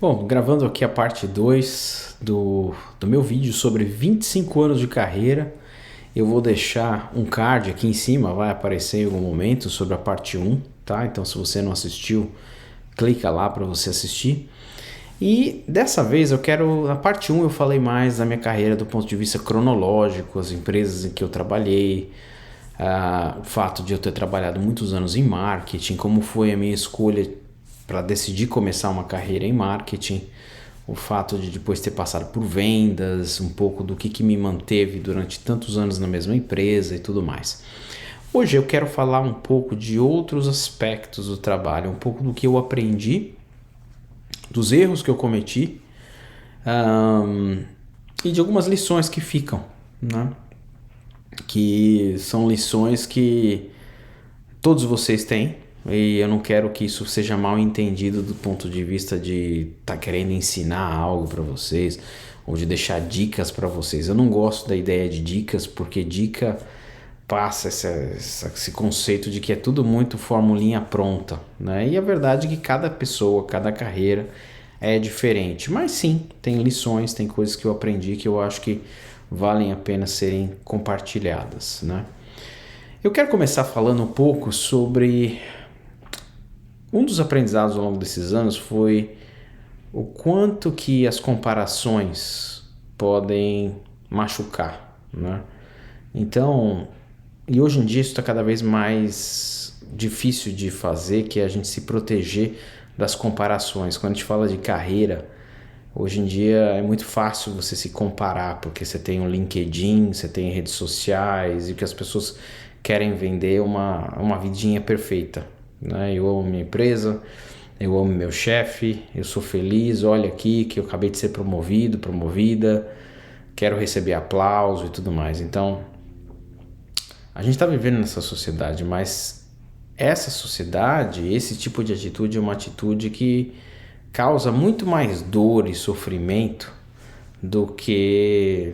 Bom, gravando aqui a parte 2 do meu vídeo sobre 25 anos de carreira. Eu vou deixar um card aqui em cima, vai aparecer em algum momento sobre a parte um, tá? Então se você não assistiu, clica lá para você assistir. E dessa vez na parte um eu falei mais da minha carreira do ponto de vista cronológico, as empresas em que eu trabalhei, o fato de eu ter trabalhado muitos anos em marketing, como foi a minha escolha para decidir começar uma carreira em marketing, o fato de depois ter passado por vendas, um pouco do que me manteve durante tantos anos na mesma empresa e tudo mais. Hoje eu quero falar um pouco de outros aspectos do trabalho, um pouco do que eu aprendi, dos erros que eu cometi, e de algumas lições que ficam, né? Que são lições que todos vocês têm, e eu não quero que isso seja mal entendido do ponto de vista de estar querendo ensinar algo para vocês ou de deixar dicas para vocês. Eu não gosto da ideia de dicas, porque dica passa esse conceito de que é tudo muito formulinha pronta, né? E a verdade é que cada pessoa, cada carreira é diferente. Mas sim, tem lições, tem coisas que eu aprendi que eu acho que valem a pena serem compartilhadas, né? Eu quero começar falando um pouco sobre um dos aprendizados ao longo desses anos foi o quanto que as comparações podem machucar, né? Então, e hoje em dia isso está cada vez mais difícil de fazer, que é a gente se proteger das comparações. Quando a gente fala de carreira, hoje em dia é muito fácil você se comparar, porque você tem o LinkedIn, você tem redes sociais, e que as pessoas querem vender uma vidinha perfeita, né? Eu amo minha empresa, eu amo meu chefe, eu sou feliz, olha aqui que eu acabei de ser promovido, promovida, quero receber aplauso e tudo mais. Então, a gente está vivendo nessa sociedade, mas essa sociedade, esse tipo de atitude é uma atitude que causa muito mais dor e sofrimento do que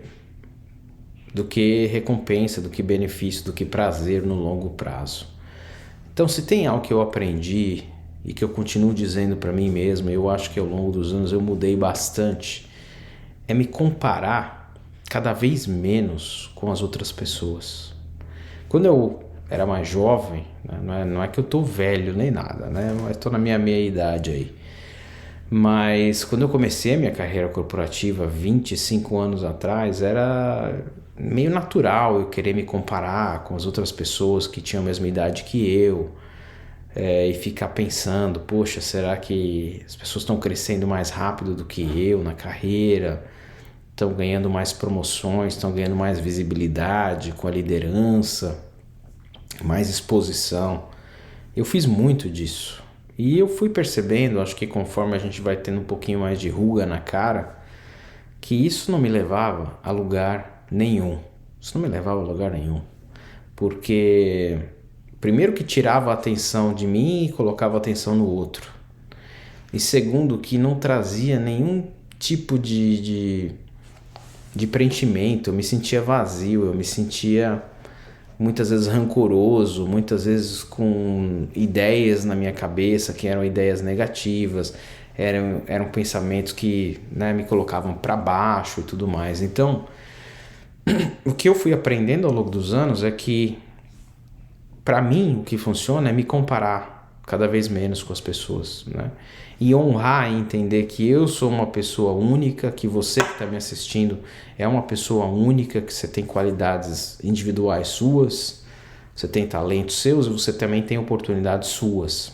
recompensa, do que benefício, do que prazer no longo prazo. Então, se tem algo que eu aprendi e que eu continuo dizendo para mim mesmo, eu acho que ao longo dos anos eu mudei bastante, é me comparar cada vez menos com as outras pessoas. Quando eu era mais jovem, né, não é que eu tô velho nem nada, né? Eu tô na minha meia idade aí. Mas quando eu comecei a minha carreira corporativa 25 anos atrás, era meio natural eu querer me comparar com as outras pessoas que tinham a mesma idade que eu, e ficar pensando, poxa, será que as pessoas estão crescendo mais rápido do que eu na carreira, estão ganhando mais promoções, estão ganhando mais visibilidade com a liderança, mais exposição. Eu fiz muito disso. E eu fui percebendo, acho que conforme a gente vai tendo um pouquinho mais de ruga na cara, que isso não me levava a lugar nenhum. Isso não me levava a lugar nenhum. Porque, primeiro, que tirava a atenção de mim e colocava a atenção no outro. E segundo, que não trazia nenhum tipo de preenchimento. Eu me sentia vazio, eu me sentia muitas vezes rancoroso, muitas vezes com ideias na minha cabeça que eram ideias negativas, eram pensamentos que, né, me colocavam para baixo e tudo mais. Então, o que eu fui aprendendo ao longo dos anos é que, para mim, o que funciona é me comparar cada vez menos com as pessoas, né? E honrar e entender que eu sou uma pessoa única, que você que está me assistindo é uma pessoa única, que você tem qualidades individuais suas, você tem talentos seus e você também tem oportunidades suas.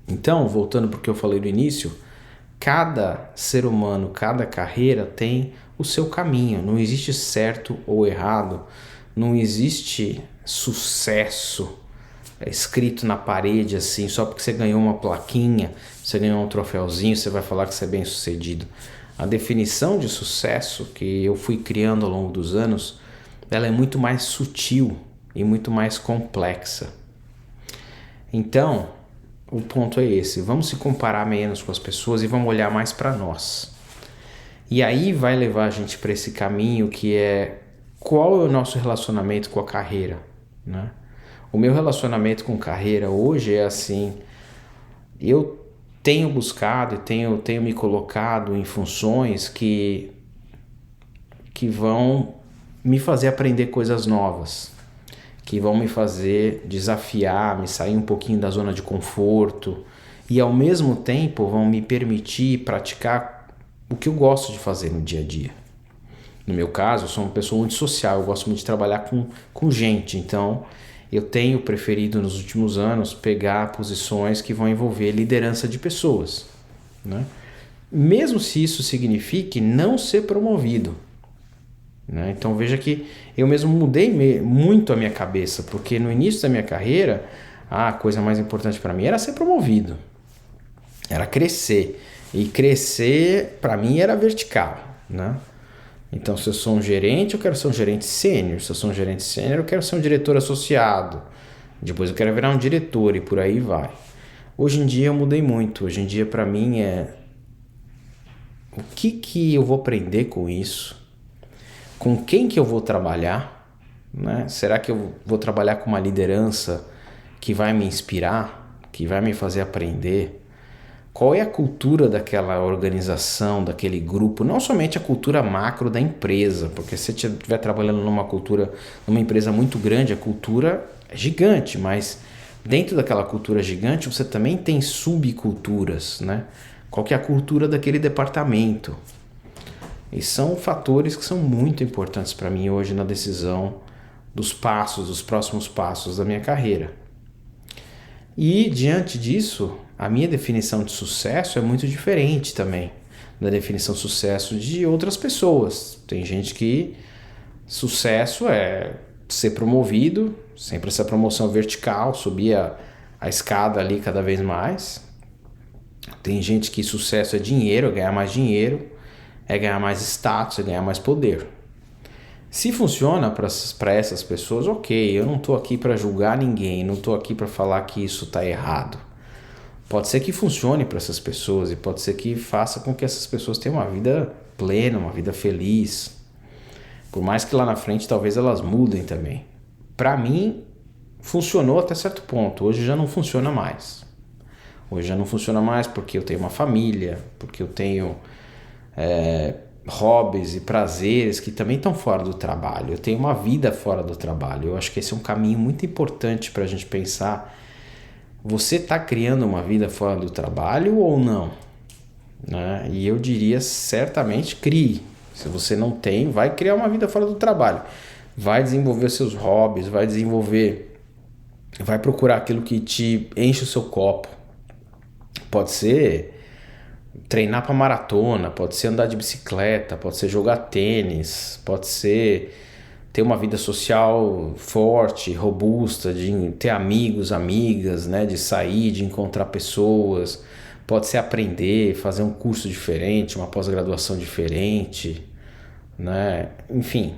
Então, voltando para o que eu falei no início, cada ser humano, cada carreira tem o seu caminho. Não existe certo ou errado, não existe sucesso escrito na parede assim, só porque você ganhou uma plaquinha, você ganhou um troféuzinho, você vai falar que você é bem sucedido. A definição de sucesso que eu fui criando ao longo dos anos, ela é muito mais sutil e muito mais complexa. Então, o ponto é esse, vamos se comparar menos com as pessoas e vamos olhar mais para nós. E aí vai levar a gente para esse caminho que é qual é o nosso relacionamento com a carreira, né? O meu relacionamento com carreira hoje é assim, eu tenho buscado e tenho me colocado em funções que vão me fazer aprender coisas novas, que vão me fazer desafiar, me sair um pouquinho da zona de conforto e ao mesmo tempo vão me permitir praticar o que eu gosto de fazer no dia a dia. No meu caso, eu sou uma pessoa muito social, eu gosto muito de trabalhar com gente, então eu tenho preferido nos últimos anos pegar posições que vão envolver liderança de pessoas, né? Mesmo se isso signifique não ser promovido, né? Então veja que eu mesmo mudei muito a minha cabeça, porque no início da minha carreira a coisa mais importante para mim era ser promovido, era crescer, e crescer para mim era vertical, né? Então se eu sou um gerente eu quero ser um gerente sênior, se eu sou um gerente sênior eu quero ser um diretor associado, depois eu quero virar um diretor e por aí vai. Hoje em dia eu mudei muito, hoje em dia para mim é o que eu vou aprender com isso, com quem que eu vou trabalhar, né? Será que eu vou trabalhar com uma liderança que vai me inspirar, que vai me fazer aprender? Qual é a cultura daquela organização, daquele grupo? Não somente a cultura macro da empresa, porque se você estiver trabalhando numa empresa muito grande, a cultura é gigante, mas dentro daquela cultura gigante você também tem subculturas, né? Qual que é a cultura daquele departamento? E são fatores que são muito importantes para mim hoje na decisão dos próximos passos da minha carreira. E diante disso, a minha definição de sucesso é muito diferente também da definição de sucesso de outras pessoas. Tem gente que sucesso é ser promovido, sempre essa promoção vertical, subir a escada ali cada vez mais. Tem gente que sucesso é dinheiro, é ganhar mais dinheiro, é ganhar mais status, é ganhar mais poder. Se funciona para essas pessoas, ok, eu não estou aqui para julgar ninguém, não estou aqui para falar que isso está errado. Pode ser que funcione para essas pessoas e pode ser que faça com que essas pessoas tenham uma vida plena, uma vida feliz. Por mais que lá na frente talvez elas mudem também. Para mim, funcionou até certo ponto, hoje já não funciona mais. Hoje já não funciona mais porque eu tenho uma família, porque eu tenho hobbies e prazeres que também estão fora do trabalho. Eu tenho uma vida fora do trabalho. Eu acho que esse é um caminho muito importante para a gente pensar. Você está criando uma vida fora do trabalho ou não? Né? E eu diria certamente crie. Se você não tem, vai criar uma vida fora do trabalho. Vai desenvolver seus hobbies, vai procurar aquilo que te enche o seu copo. Pode ser treinar para maratona, pode ser andar de bicicleta, pode ser jogar tênis, pode ser ter uma vida social forte, robusta, de ter amigos, amigas, né, de sair, de encontrar pessoas, pode ser aprender, fazer um curso diferente, uma pós-graduação diferente, né? Enfim,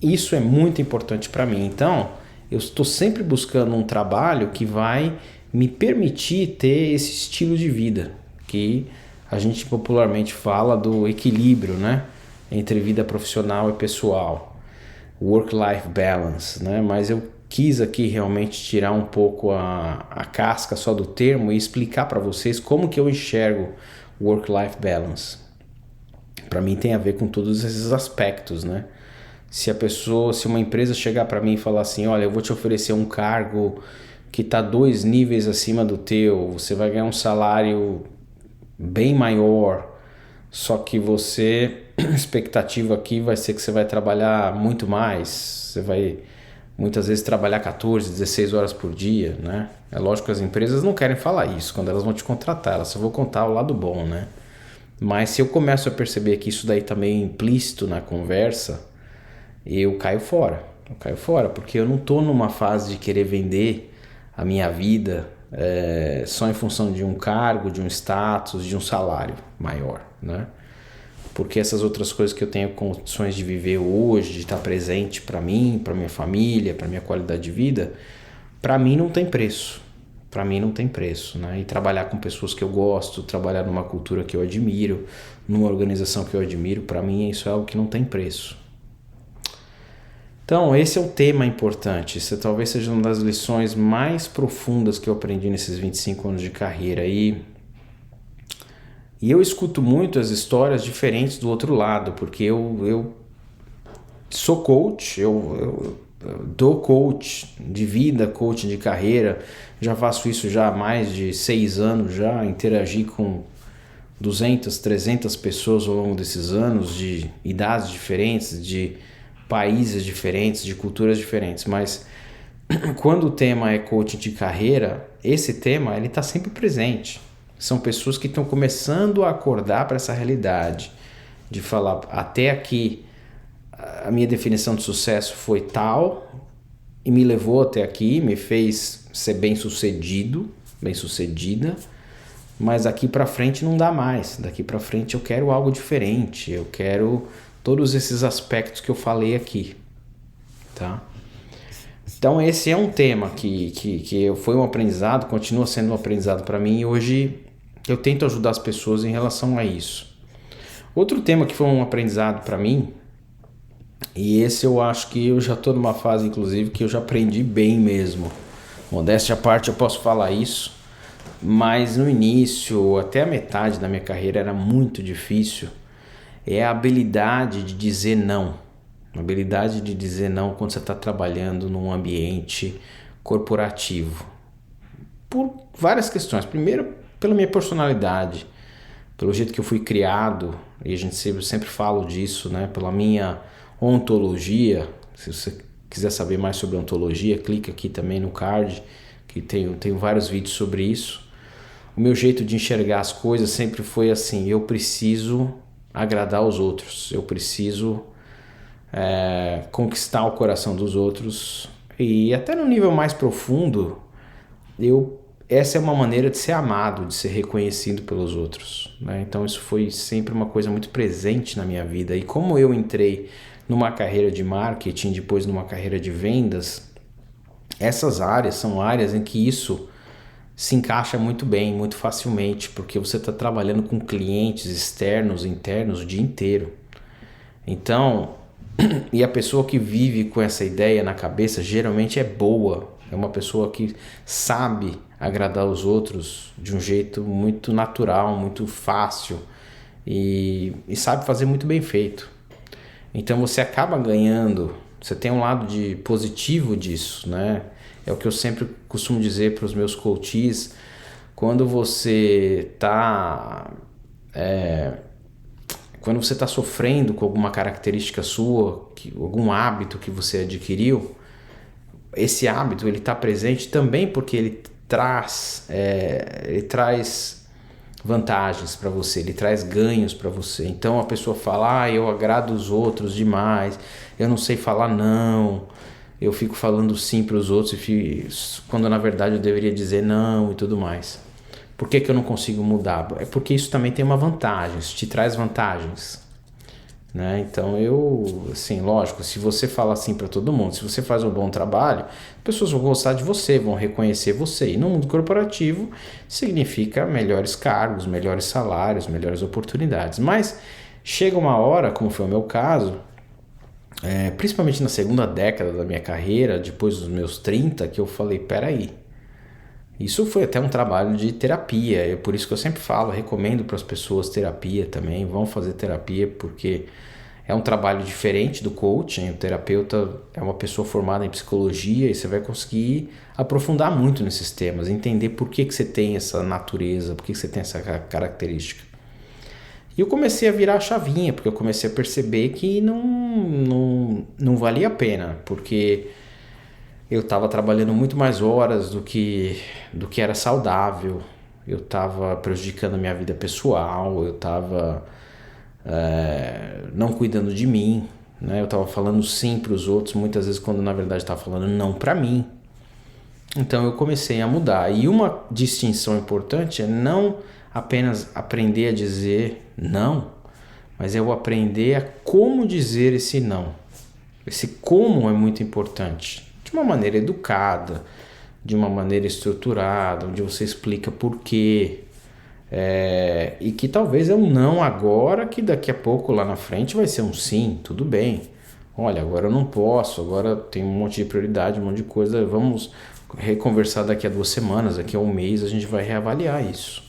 isso é muito importante para mim. Então, eu estou sempre buscando um trabalho que vai me permitir ter esse estilo de vida, que a gente popularmente fala do equilíbrio, né, entre vida profissional e pessoal, work-life balance, né? Mas eu quis aqui realmente tirar um pouco a casca só do termo e explicar para vocês como que eu enxergo work-life balance. Para mim tem a ver com todos esses aspectos, né? Se uma empresa chegar para mim e falar assim, olha, eu vou te oferecer um cargo que está 2 níveis acima do teu, você vai ganhar um salário bem maior, só que a expectativa aqui vai ser que você vai trabalhar muito mais, você vai muitas vezes trabalhar 14, 16 horas por dia, né? É lógico que as empresas não querem falar isso quando elas vão te contratar, elas só vão contar o lado bom, né? Mas se eu começo a perceber que isso daí também é implícito na conversa, eu caio fora, porque eu não estou numa fase de querer vender a minha vida só em função de um cargo, de um status, de um salário maior, né? Porque essas outras coisas que eu tenho condições de viver hoje, de estar presente para mim, para minha família, para minha qualidade de vida, para mim não tem preço. Para mim não tem preço, né? E trabalhar com pessoas que eu gosto, trabalhar numa cultura que eu admiro, numa organização que eu admiro, para mim isso é algo que não tem preço. Então, esse é um tema importante. Isso talvez seja uma das lições mais profundas que eu aprendi nesses 25 anos de carreira. E E eu escuto muito as histórias diferentes do outro lado, porque eu sou coach, eu dou coach de vida, coach de carreira, já faço isso já há mais de 6 anos, já interagi com 200, 300 pessoas ao longo desses anos, de idades diferentes, de países diferentes, de culturas diferentes, mas quando o tema é coaching de carreira, esse tema ele está sempre presente. São pessoas que estão começando a acordar para essa realidade, de falar, até aqui a minha definição de sucesso foi tal e me levou até aqui, me fez ser bem-sucedido, bem-sucedida, mas daqui para frente não dá mais. Daqui para frente eu quero algo diferente, eu quero todos esses aspectos que eu falei aqui, tá? Então esse é um tema que foi um aprendizado, continua sendo um aprendizado para mim, e hoje eu tento ajudar as pessoas em relação a isso. Outro tema que foi um aprendizado para mim, e esse eu acho que eu já estou numa fase, inclusive, que eu já aprendi bem mesmo. Modéstia à parte, eu posso falar isso, mas no início, até a metade da minha carreira, era muito difícil. É a habilidade de dizer não. A habilidade de dizer não quando você está trabalhando num ambiente corporativo. Por várias questões. Primeiro, pela minha personalidade, pelo jeito que eu fui criado, e a gente sempre fala disso, né? Pela minha ontologia. Se você quiser saber mais sobre ontologia, clica aqui também no card, que tenho vários vídeos sobre isso. O meu jeito de enxergar as coisas sempre foi assim: eu preciso agradar os outros, eu preciso conquistar o coração dos outros, e até no nível mais profundo, essa é uma maneira de ser amado, de ser reconhecido pelos outros, né? Então isso foi sempre uma coisa muito presente na minha vida, e como eu entrei numa carreira de marketing, depois numa carreira de vendas, essas áreas são áreas em que isso se encaixa muito bem, muito facilmente, porque você está trabalhando com clientes externos, internos o dia inteiro. Então, e a pessoa que vive com essa ideia na cabeça geralmente é boa, é uma pessoa que sabe agradar os outros de um jeito muito natural, muito fácil, e sabe fazer muito bem feito. Então você acaba ganhando, você tem um lado de positivo disso, né? É o que eu sempre costumo dizer para os meus coaches: quando você está sofrendo com alguma característica sua, algum hábito que você adquiriu, esse hábito ele está presente também porque ele traz vantagens para você, ele traz ganhos para você. Então a pessoa fala: eu agrado os outros demais, eu não sei falar não, eu fico falando sim para os outros, quando na verdade eu deveria dizer não e tudo mais. Por que eu não consigo mudar? É porque isso também tem uma vantagem, isso te traz vantagens, né? Então assim, lógico, se você fala assim para todo mundo, se você faz um bom trabalho, as pessoas vão gostar de você, vão reconhecer você. E no mundo corporativo significa melhores cargos, melhores salários, melhores oportunidades. Mas chega uma hora, como foi o meu caso, principalmente na segunda década da minha carreira, depois dos meus 30, que eu falei: peraí, isso foi até um trabalho de terapia. Por isso que eu sempre falo, recomendo para as pessoas terapia também. Vão fazer terapia, porque é um trabalho diferente do coaching. O terapeuta é uma pessoa formada em psicologia, e você vai conseguir aprofundar muito nesses temas, entender por que você tem essa natureza, por que você tem essa característica. E eu comecei a virar a chavinha, porque eu comecei a perceber que não valia a pena, porque eu estava trabalhando muito mais horas do que era saudável, eu estava prejudicando a minha vida pessoal, eu estava não cuidando de mim, né? Eu estava falando sim para os outros, muitas vezes, quando na verdade estava falando não para mim. Então eu comecei a mudar. E uma distinção importante é não apenas aprender a dizer não, mas eu aprender a como dizer esse não. Esse como é muito importante. De uma maneira educada, de uma maneira estruturada, onde você explica por quê. E que talvez é um não agora, que daqui a pouco lá na frente vai ser um sim, tudo bem. Olha, agora eu não posso, agora tem um monte de prioridade, um monte de coisa, vamos reconversar daqui a 2 semanas, daqui a um mês a gente vai reavaliar isso.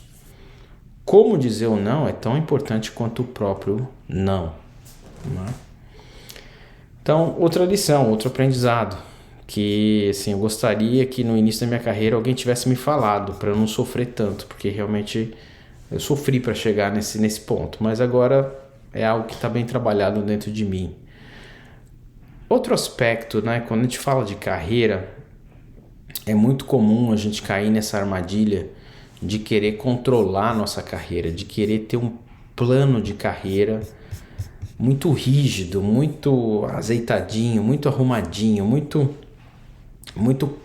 como dizer o não é tão importante quanto o próprio não, né? Então, outra lição, outro aprendizado, que assim, eu gostaria que no início da minha carreira alguém tivesse me falado para eu não sofrer tanto, porque realmente eu sofri para chegar nesse ponto, mas agora é algo que está bem trabalhado dentro de mim. Outro aspecto, né, quando a gente fala de carreira, é muito comum a gente cair nessa armadilha de querer controlar a nossa carreira, de querer ter um plano de carreira muito rígido, muito azeitadinho, muito arrumadinho, muito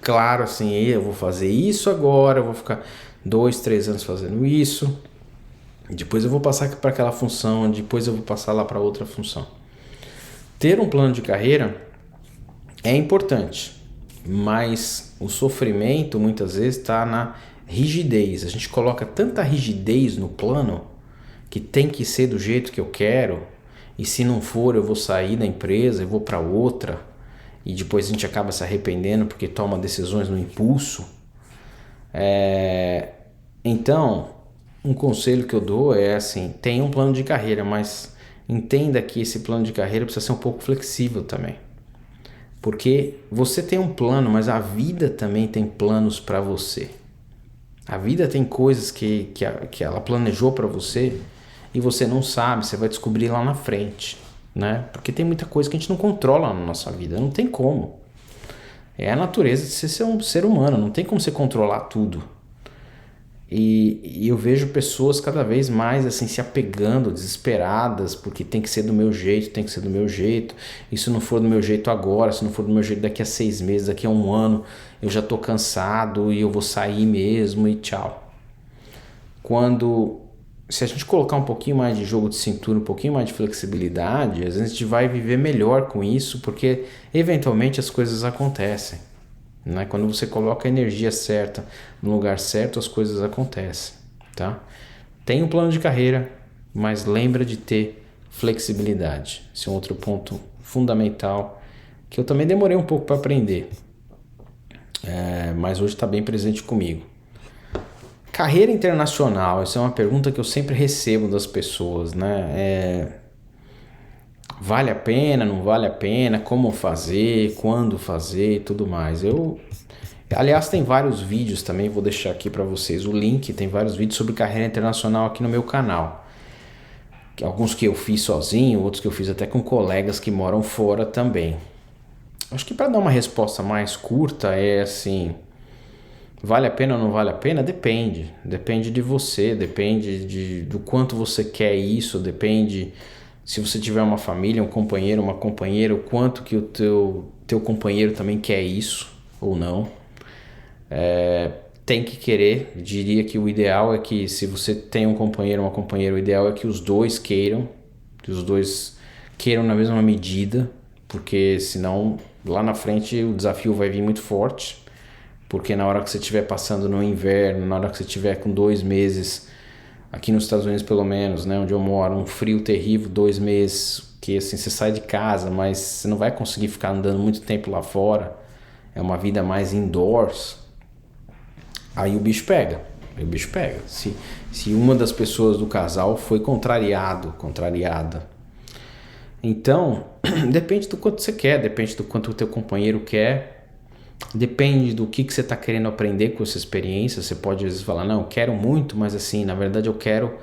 claro assim, eu vou fazer isso agora, eu vou ficar 2, 3 anos fazendo isso, depois eu vou passar para aquela função, depois eu vou passar lá para outra função. Ter um plano de carreira é importante, mas o sofrimento muitas vezes está na rigidez. A gente coloca tanta rigidez no plano que tem que ser do jeito que eu quero, e se não for eu vou sair da empresa, eu vou para outra, e depois a gente acaba se arrependendo porque toma decisões no impulso. Então, um conselho que eu dou é assim, tenha um plano de carreira, mas entenda que esse plano de carreira precisa ser um pouco flexível também. Porque você tem um plano, mas a vida também tem planos para você. A vida tem coisas que ela planejou para você e você não sabe, você vai descobrir lá na frente, né? Porque tem muita coisa que a gente não controla na nossa vida, não tem como. É a natureza de ser um ser humano, não tem como você controlar tudo. E eu vejo pessoas cada vez mais assim se apegando, desesperadas, porque tem que ser do meu jeito, tem que ser do meu jeito. E se não for do meu jeito agora, se não for do meu jeito daqui a 6 meses, daqui a 1 ano, eu já tô cansado e eu vou sair mesmo e tchau. Se a gente colocar um pouquinho mais de jogo de cintura, um pouquinho mais de flexibilidade, às vezes a gente vai viver melhor com isso, porque eventualmente as coisas acontecem. Né? Quando você coloca a energia certa no lugar certo, as coisas acontecem, tá? Tem um plano de carreira, mas lembra de ter flexibilidade. Esse é um outro ponto fundamental que eu também demorei um pouco para aprender, mas hoje está bem presente comigo. Carreira internacional, essa é uma pergunta que eu sempre recebo das pessoas, né? Vale a pena, não vale a pena, como fazer, quando fazer e tudo mais. Aliás, tem vários vídeos também, vou deixar aqui para vocês o link, tem vários vídeos sobre carreira internacional aqui no meu canal. Alguns que eu fiz sozinho, outros que eu fiz até com colegas que moram fora também. Acho que para dar uma resposta mais curta é assim, vale a pena ou não vale a pena? Depende. Depende de você, depende do quanto você quer isso, depende se você tiver uma família, um companheiro, uma companheira, o quanto que o teu companheiro também quer isso ou não. Tem que querer, diria que o ideal é que se você tem um companheiro ou uma companheira, o ideal é que os dois queiram, na mesma medida, porque senão lá na frente o desafio vai vir muito forte, porque na hora que você estiver passando no inverno, na hora que você estiver com 2 meses, aqui nos Estados Unidos pelo menos, né, onde eu moro, um frio terrível, 2 meses, que assim, você sai de casa, mas você não vai conseguir ficar andando muito tempo lá fora, é uma vida mais indoors, aí o bicho pega. Se uma das pessoas do casal foi contrariada. Então, depende do quanto você quer, depende do quanto o teu companheiro quer, depende do que você está querendo aprender com essa experiência. Você pode às vezes falar, não, eu quero muito, mas assim, na verdade eu quero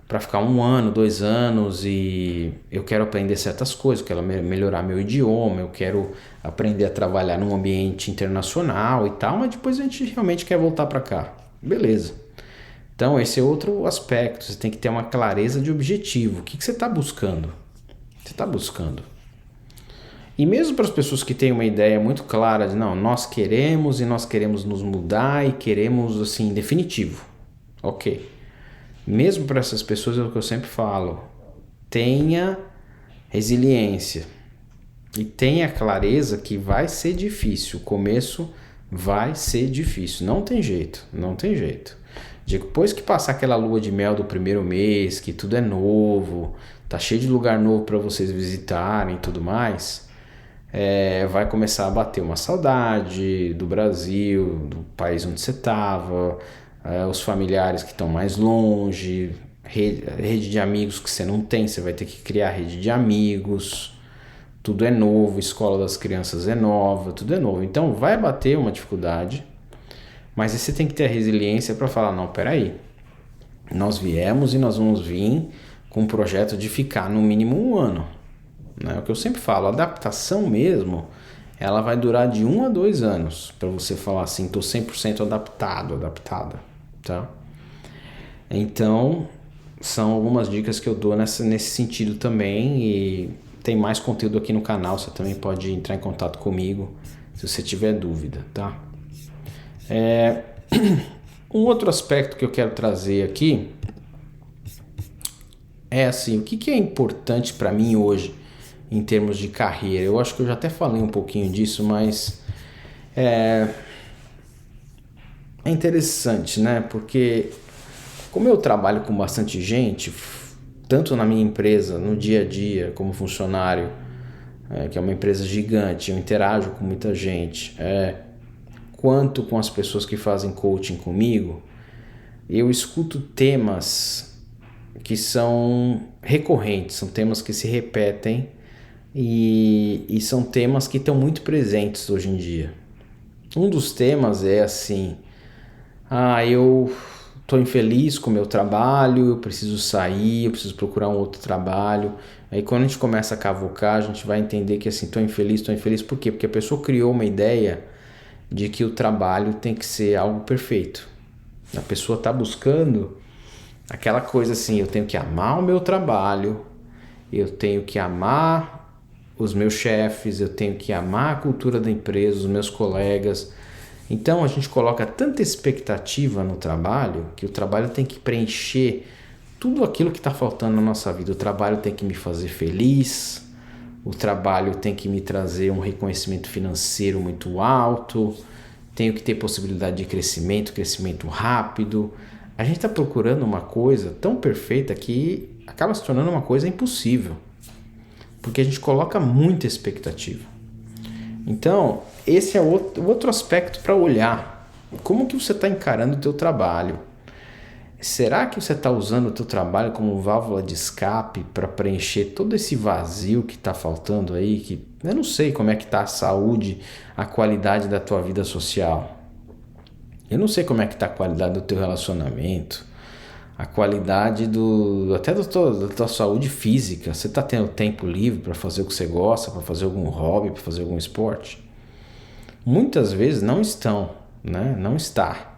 para ficar 1 ano, 2 anos e eu quero aprender certas coisas, eu quero melhorar meu idioma, eu quero aprender a trabalhar num ambiente internacional e tal, mas depois a gente realmente quer voltar para cá. Beleza. Então esse é outro aspecto, você tem que ter uma clareza de objetivo. O que você está buscando? E mesmo para as pessoas que têm uma ideia muito clara de não, nós queremos nos mudar e queremos assim, definitivo. Ok. Mesmo para essas pessoas é o que eu sempre falo, tenha resiliência e tenha clareza que vai ser difícil, o começo vai ser difícil, não tem jeito. Depois que passar aquela lua de mel do primeiro mês, que tudo é novo, tá cheio de lugar novo para vocês visitarem e tudo mais, vai começar a bater uma saudade do Brasil, do país onde você estava, os familiares que estão mais longe, rede de amigos que você não tem, você vai ter que criar rede de amigos. Tudo é novo, escola das crianças é nova, tudo é novo. Então vai bater uma dificuldade, mas aí você tem que ter a resiliência para falar, não, peraí, nós viemos e nós vamos vir com um projeto de ficar no mínimo 1 ano. Né? O que eu sempre falo, a adaptação mesmo, ela vai durar de 1 a 2 anos, para você falar assim, estou 100% adaptada, tá? Então, são algumas dicas que eu dou nesse sentido também, e tem mais conteúdo aqui no canal, você também pode entrar em contato comigo se você tiver dúvida, tá? Um outro aspecto que eu quero trazer aqui é assim, o que é importante para mim hoje em termos de carreira? Eu acho que eu já até falei um pouquinho disso, mas é interessante, né? Porque como eu trabalho com bastante gente, tanto na minha empresa, no dia a dia, como funcionário, que é uma empresa gigante, eu interajo com muita gente, quanto com as pessoas que fazem coaching comigo, eu escuto temas que são recorrentes, são temas que se repetem e são temas que estão muito presentes hoje em dia. Um dos temas é assim, eu estou infeliz com o meu trabalho, eu preciso sair, eu preciso procurar um outro trabalho. Aí quando a gente começa a cavucar, a gente vai entender que assim, estou infeliz, por quê? Porque a pessoa criou uma ideia de que o trabalho tem que ser algo perfeito. A pessoa está buscando aquela coisa assim, eu tenho que amar o meu trabalho, eu tenho que amar os meus chefes, eu tenho que amar a cultura da empresa, os meus colegas. Então a gente coloca tanta expectativa no trabalho que o trabalho tem que preencher tudo aquilo que está faltando na nossa vida. O trabalho tem que me fazer feliz, o trabalho tem que me trazer um reconhecimento financeiro muito alto, tenho que ter possibilidade de crescimento rápido. A gente está procurando uma coisa tão perfeita que acaba se tornando uma coisa impossível, porque a gente coloca muita expectativa. Então, esse é outro aspecto para olhar. Como que você está encarando o teu trabalho? Será que você está usando o teu trabalho como válvula de escape para preencher todo esse vazio que está faltando aí? Que eu não sei como é que está a saúde, a qualidade da tua vida social. Eu não sei como é que está a qualidade do teu relacionamento, a qualidade da tua saúde física. Você está tendo tempo livre para fazer o que você gosta, para fazer algum hobby, para fazer algum esporte? Muitas vezes não estão, né? Não está.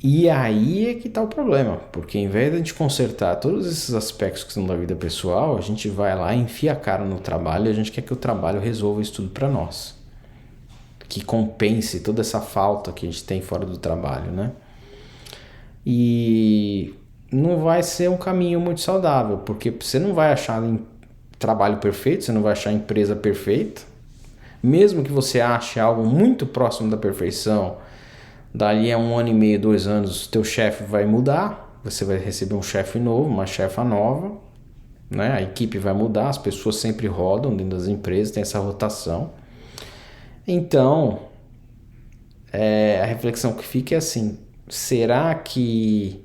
E aí é que está o problema, porque em vez de a gente consertar todos esses aspectos que são da vida pessoal, a gente vai lá, enfia a cara no trabalho e a gente quer que o trabalho resolva isso tudo para nós. Que compense toda essa falta que a gente tem fora do trabalho, né? E não vai ser um caminho muito saudável, porque você não vai achar trabalho perfeito, você não vai achar empresa perfeita. Mesmo que você ache algo muito próximo da perfeição, dali a 1 ano e meio, 2 anos, teu chefe vai mudar, você vai receber um chefe novo, uma chefa nova, né? A equipe vai mudar, as pessoas sempre rodam dentro das empresas, tem essa rotação. Então, a reflexão que fica é assim, será que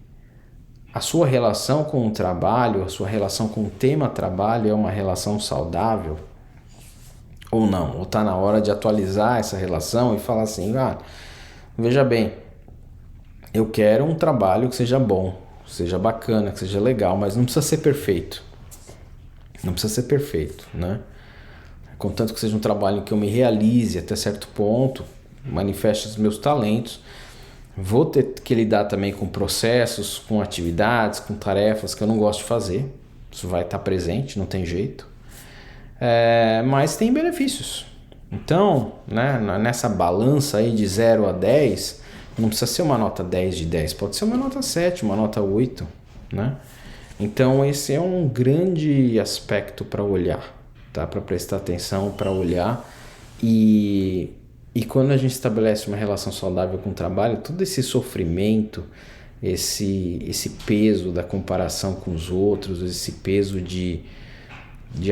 a sua relação com o trabalho, a sua relação com o tema trabalho é uma relação saudável? Ou não? Ou está na hora de atualizar essa relação e falar assim, veja bem, eu quero um trabalho que seja bom, seja bacana, que seja legal, mas não precisa ser perfeito. Não precisa ser perfeito, né? Contanto que seja um trabalho que eu me realize até certo ponto, manifeste os meus talentos. Vou ter que lidar também com processos, com atividades, com tarefas que eu não gosto de fazer. Isso vai estar presente, não tem jeito. Mas tem benefícios. Então, né, nessa balança aí de 0 a 10, não precisa ser uma nota 10 de 10, pode ser uma nota 7, uma nota 8, né? Então esse é um grande aspecto para olhar, tá? Para prestar atenção, para olhar. E quando a gente estabelece uma relação saudável com o trabalho, todo esse sofrimento, esse peso da comparação com os outros, esse peso de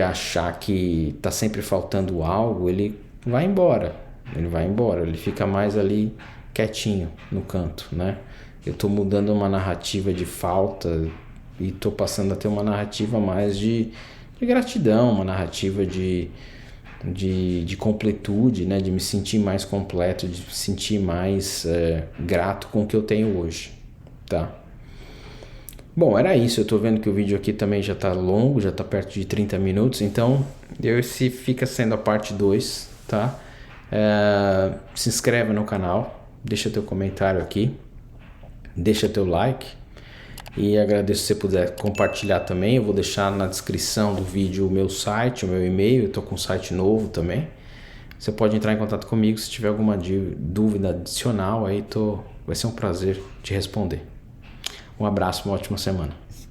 achar que está sempre faltando algo, ele vai embora, ele fica mais ali quietinho no canto, né? Eu estou mudando uma narrativa de falta, e tô passando a ter uma narrativa mais de gratidão, uma narrativa de completude, né? De me sentir mais completo, de me sentir mais grato com o que eu tenho hoje, tá? Bom, era isso. Eu tô vendo que o vídeo aqui também já tá longo, já tá perto de 30 minutos, então esse fica sendo a parte 2, tá? Se inscreve no canal, deixa teu comentário aqui, deixa teu like e agradeço se você puder compartilhar também. Eu vou deixar na descrição do vídeo o meu site, o meu e-mail. Eu tô com um site novo também. Você pode entrar em contato comigo se tiver alguma dúvida adicional aí, vai ser um prazer te responder. Um abraço, uma ótima semana.